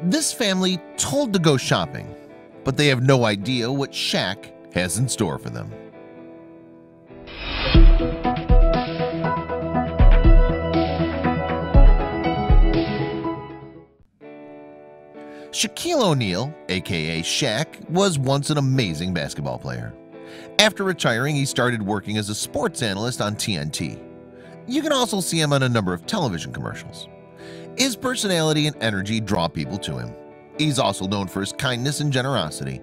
This family told to go shopping, but they have no idea what Shaq has in store for them. Shaquille O'Neal, aka Shaq, was once an amazing basketball player. After retiring, he started working as a sports analyst on TNT. You can also see him on a number of television commercials. His personality and energy draw people to him. He's also known for his kindness and generosity.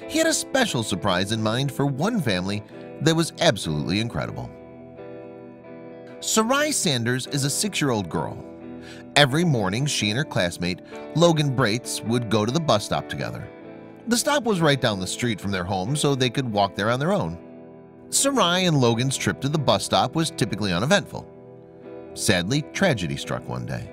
He had a special surprise in mind for one family that was absolutely incredible. Sarai Sanders is a 6-year-old girl. Every morning, she and her classmate, Logan Braitz, would go to the bus stop together. The stop was right down the street from their home, so they could walk there on their own. Sarai and Logan's trip to the bus stop was typically uneventful. Sadly, tragedy struck one day.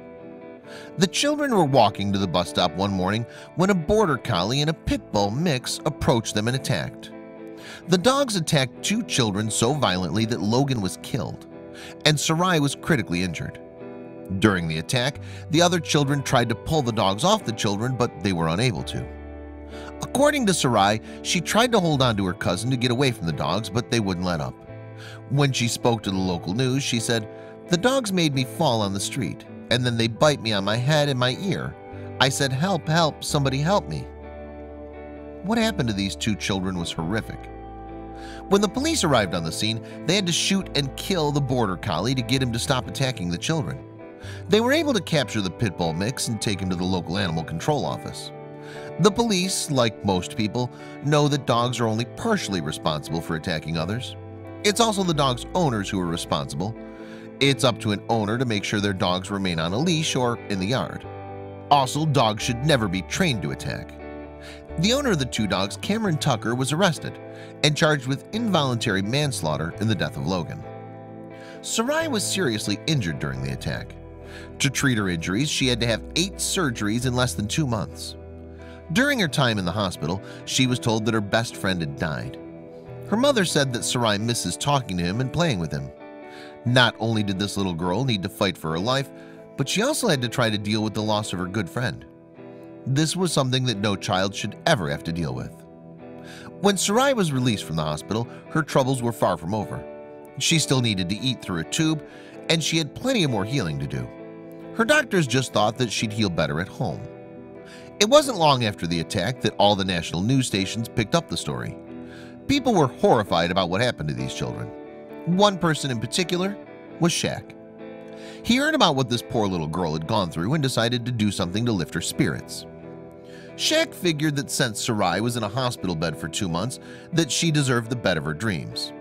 The children were walking to the bus stop one morning when a border collie and a pit bull mix approached them and attacked. The dogs attacked 2 children so violently that Logan was killed, and Sarai was critically injured. During the attack, the other children tried to pull the dogs off the children, but they were unable to. According to Sarai, she tried to hold on to her cousin to get away from the dogs, but they wouldn't let up. When she spoke to the local news, she said, "The dogs made me fall on the street, and then they bite me on my head and my ear. I said, 'Help, help, somebody help me.'" What happened to these 2 children was horrific. When the police arrived on the scene, they had to shoot and kill the border collie to get him to stop attacking the children. They were able to capture the pit bull mix and take him to the local animal control office. The police, like most people, know that dogs are only partially responsible for attacking others. It's also the dog's owners who are responsible. It's up to an owner to make sure their dogs remain on a leash or in the yard. Also, dogs should never be trained to attack. The owner of the 2 dogs, Cameron Tucker, was arrested and charged with involuntary manslaughter in the death of Logan. Sarai was seriously injured during the attack. To treat her injuries, she had to have 8 surgeries in less than 2 months. During her time in the hospital, she was told that her best friend had died. Her mother said that Sarai misses talking to him and playing with him. Not only did this little girl need to fight for her life, but she also had to try to deal with the loss of her good friend. This was something that no child should ever have to deal with. When Sarai was released from the hospital, her troubles were far from over. She still needed to eat through a tube, and she had plenty of more healing to do. Her doctors just thought that she'd heal better at home. It wasn't long after the attack that all the national news stations picked up the story. People were horrified about what happened to these children. One person in particular was Shaq. He heard about what this poor little girl had gone through and decided to do something to lift her spirits. Shaq figured that since Sarai was in a hospital bed for 2 months, that she deserved the bed of her dreams.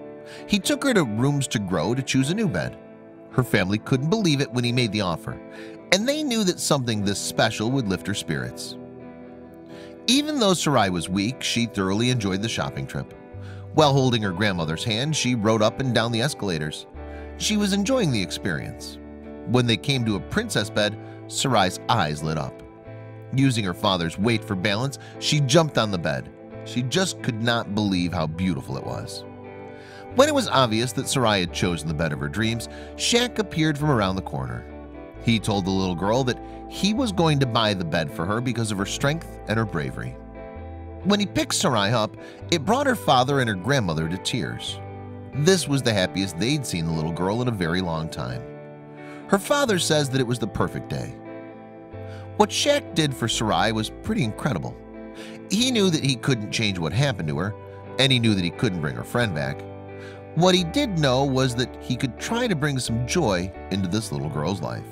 He took her to Rooms to Grow to choose a new bed. Her family couldn't believe it when he made the offer, and they knew that something this special would lift her spirits. Even though Sarai was weak, she thoroughly enjoyed the shopping trip. While holding her grandmother's hand, she rode up and down the escalators. She was enjoying the experience. When they came to a princess bed, Sarai's eyes lit up. Using her father's weight for balance, she jumped on the bed. She just could not believe how beautiful it was. When it was obvious that Sarai had chosen the bed of her dreams, Shaq appeared from around the corner. He told the little girl that he was going to buy the bed for her because of her strength and her bravery. When he picked Sarai up, it brought her father and her grandmother to tears. This was the happiest they'd seen the little girl in a very long time. Her father says that it was the perfect day. What Shaq did for Sarai was pretty incredible. He knew that he couldn't change what happened to her, and he knew that he couldn't bring her friend back. What he did know was that he could try to bring some joy into this little girl's life.